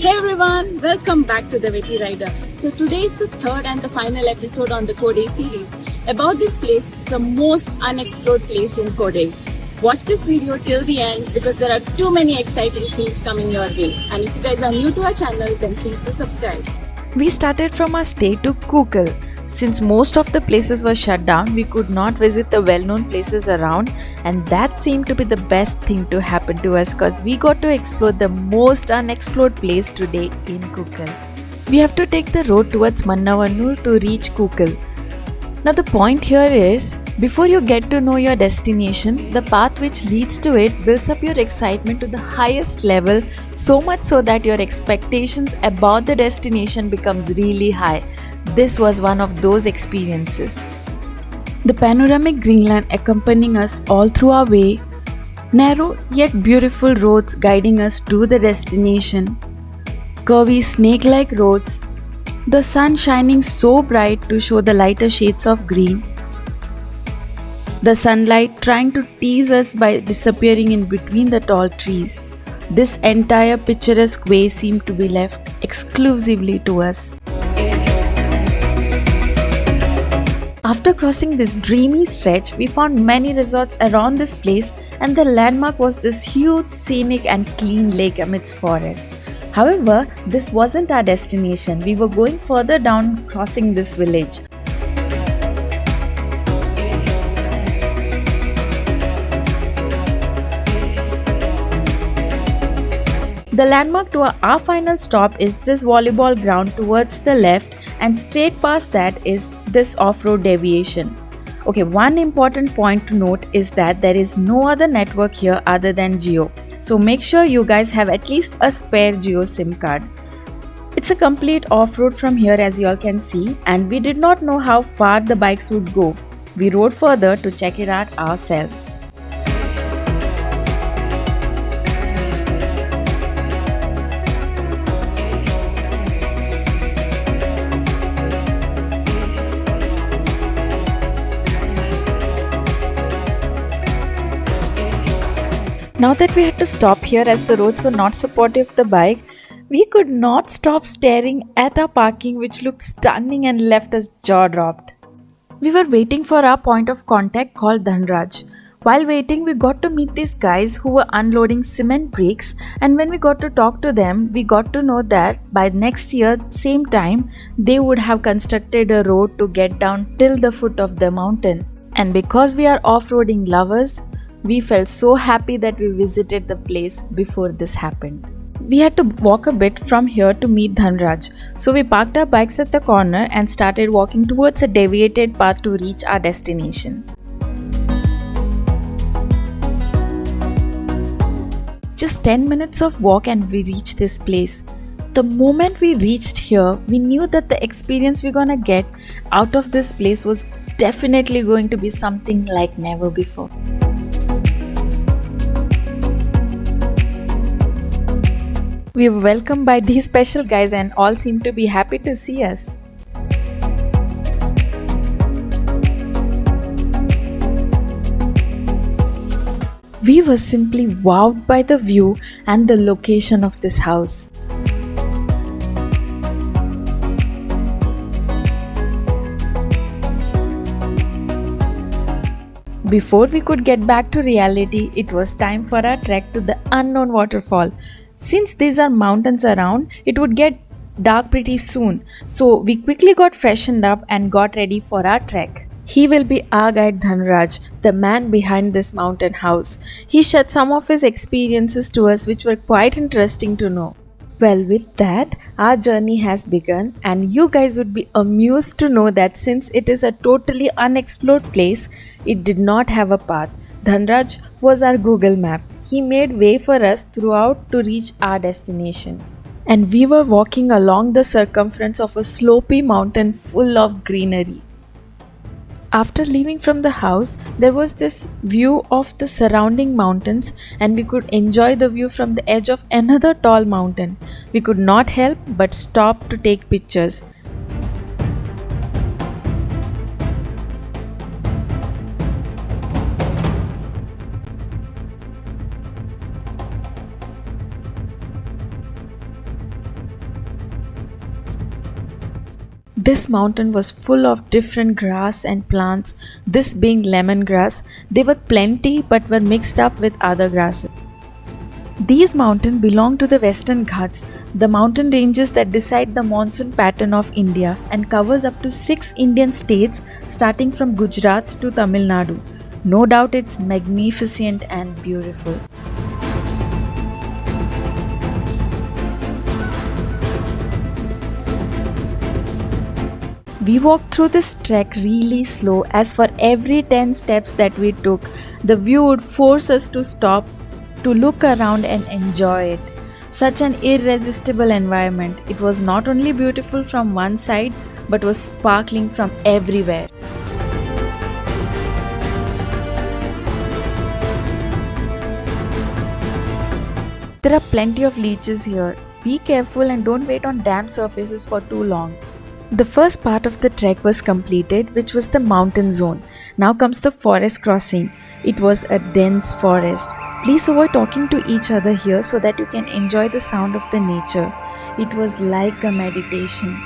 Hey everyone, welcome back to the Veti Rider. So today is the third and the final episode on the Kodai series. About this place, it's the most unexplored place in Kodai. Watch this video till the end because there are too many exciting things coming your way. And if you guys are new to our channel, then please do subscribe. We started from our stay to Kukul. Since most of the places were shut down, we could not visit the well-known places around, and that seemed to be the best thing to happen to us because we got to explore the most unexplored place today in Kukul. We have to take the road towards Mannavannur to reach Kukul. Now the point here is, before you get to know your destination, the path which leads to it builds up your excitement to the highest level, so much so that your expectations about the destination becomes really high. This was one of those experiences. The panoramic Greenland accompanying us all through our way, narrow yet beautiful roads guiding us to the destination, curvy snake-like roads, the sun shining so bright to show the lighter shades of green, the sunlight trying to tease us by disappearing in between the tall trees. This entire picturesque way seemed to be left exclusively to us. After crossing this dreamy stretch, we found many resorts around this place, and the landmark was this huge scenic and clean lake amidst forest. However, this wasn't our destination. We were going further down, crossing this village. The landmark to our final stop is this volleyball ground towards the left, and straight past that is this off-road deviation. Okay, one important point to note is that there is no other network here other than Jio. So make sure you guys have at least a spare Jio SIM card. It's a complete off-road from here, as you all can see, and we did not know how far the bikes would go. We rode further to check it out ourselves. Now that we had to stop here as the roads were not supportive of the bike, we could not stop staring at our parking, which looked stunning and left us jaw-dropped. We were waiting for our point of contact called Dhanraj. While waiting, we got to meet these guys who were unloading cement bricks, and when we got to talk to them, we got to know that by next year, same time, they would have constructed a road to get down till the foot of the mountain. And because we are off-roading lovers, we felt so happy that we visited the place before this happened. We had to walk a bit from here to meet Dhanraj, so we parked our bikes at the corner and started walking towards a deviated path to reach our destination. Just 10 minutes of walk and we reached this place. The moment we reached here, we knew that the experience we're gonna get out of this place was definitely going to be something like never before. We were welcomed by these special guys and all seemed to be happy to see us. We were simply wowed by the view and the location of this house. Before we could get back to reality, it was time for our trek to the unknown waterfall. Since these are mountains around, it would get dark pretty soon, so we quickly got freshened up and got ready for our trek. He will be our guide Dhanraj, the man behind this mountain house. He shared some of his experiences to us which were quite interesting to know. Well, with that, our journey has begun, and you guys would be amused to know that since it is a totally unexplored place, it did not have a path. Dhanraj was our Google map. He made way for us throughout to reach our destination. And we were walking along the circumference of a slopy mountain full of greenery. After leaving from the house, there was this view of the surrounding mountains, and we could enjoy the view from the edge of another tall mountain. We could not help but stop to take pictures. This mountain was full of different grass and plants, this being lemongrass. They were plenty but were mixed up with other grasses. These mountains belong to the Western Ghats, the mountain ranges that decide the monsoon pattern of India and covers up to 6 Indian states starting from Gujarat to Tamil Nadu. No doubt it's magnificent and beautiful. We walked through this trek really slow as for every 10 steps that we took, the view would force us to stop, to look around and enjoy it. Such an irresistible environment. It was not only beautiful from one side but was sparkling from everywhere. There are plenty of leeches here. Be careful and don't wait on damp surfaces for too long. The first part of the trek was completed, which was the mountain zone. Now comes the forest crossing. It was a dense forest. Please avoid talking to each other here so that you can enjoy the sound of the nature. It was like a meditation.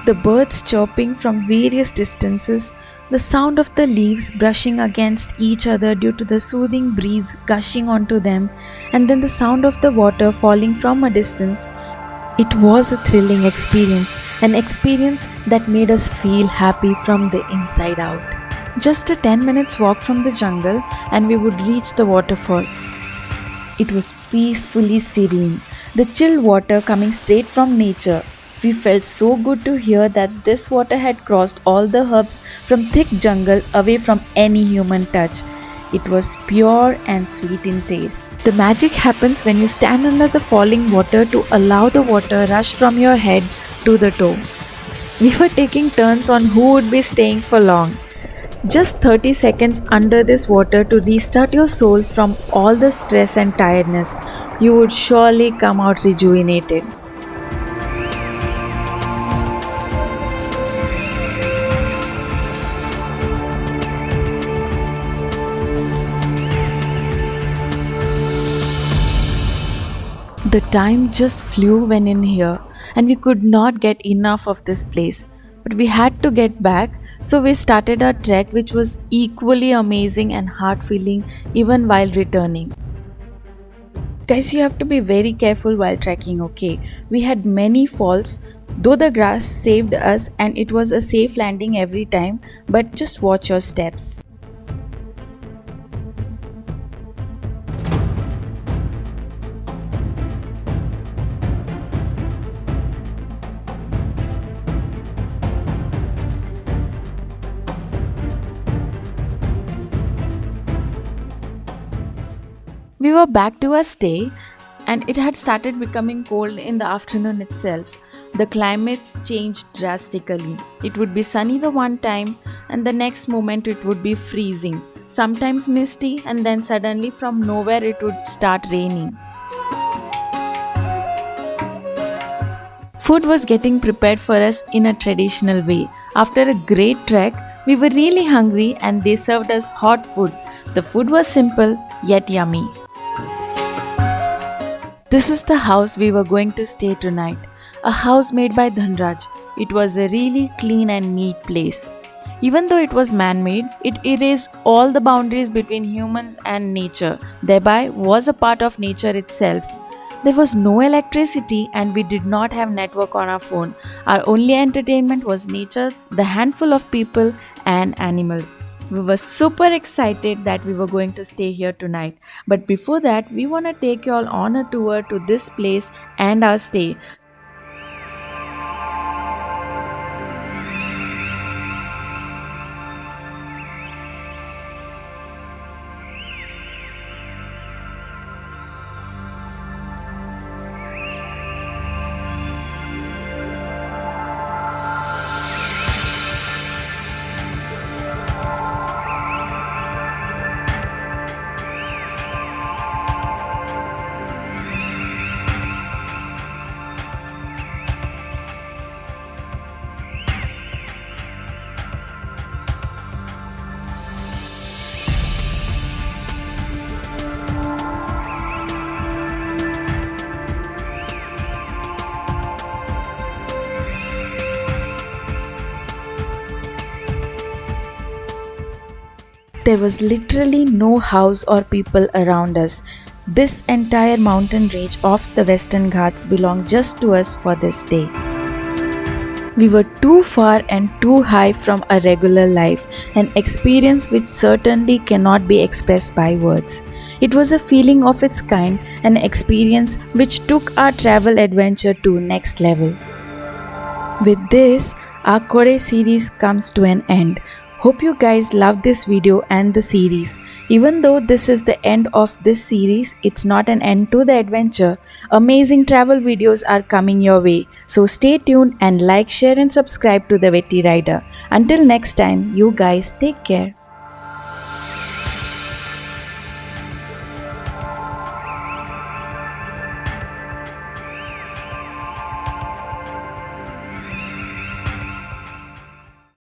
The birds chirping from various distances, the sound of the leaves brushing against each other due to the soothing breeze gushing onto them, and then the sound of the water falling from a distance. It was a thrilling experience, an experience that made us feel happy from the inside out. Just a 10 minutes walk from the jungle and we would reach the waterfall. It was peacefully serene, the chill water coming straight from nature. We felt so good to hear that this water had crossed all the herbs from thick jungle away from any human touch. It was pure and sweet in taste. The magic happens when you stand under the falling water to allow the water rush from your head to the toe. We were taking turns on who would be staying for long. Just 30 seconds under this water to restart your soul from all the stress and tiredness. You would surely come out rejuvenated. The time just flew when in here, and we could not get enough of this place. But we had to get back, so we started our trek, which was equally amazing and heart-filling even while returning. Guys, you have to be very careful while trekking, okay? We had many falls, though the grass saved us and it was a safe landing every time, but just watch your steps. We were back to our stay and it had started becoming cold in the afternoon itself. The climates changed drastically. It would be sunny the one time and the next moment it would be freezing, sometimes misty, and then suddenly from nowhere it would start raining. Food was getting prepared for us in a traditional way. After a great trek, we were really hungry and they served us hot food. The food was simple yet yummy. This is the house we were going to stay tonight. A house made by Dhanraj. It was a really clean and neat place. Even though it was man-made, it erased all the boundaries between humans and nature, thereby was a part of nature itself. There was no electricity and we did not have network on our phone. Our only entertainment was nature, the handful of people and animals. We were super excited that we were going to stay here tonight. But before that, we want to take you all on a tour to this place and our stay. There was literally no house or people around us. This entire mountain range of the Western Ghats belonged just to us for this day. We were too far and too high from a regular life, an experience which certainly cannot be expressed by words. It was a feeling of its kind, an experience which took our travel adventure to next level. With this, our Kore series comes to an end. Hope you guys love this video and the series. Even though this is the end of this series, it's not an end to the adventure. Amazing travel videos are coming your way. So stay tuned and like, share and subscribe to the Vetti Rider. Until next time, you guys take care.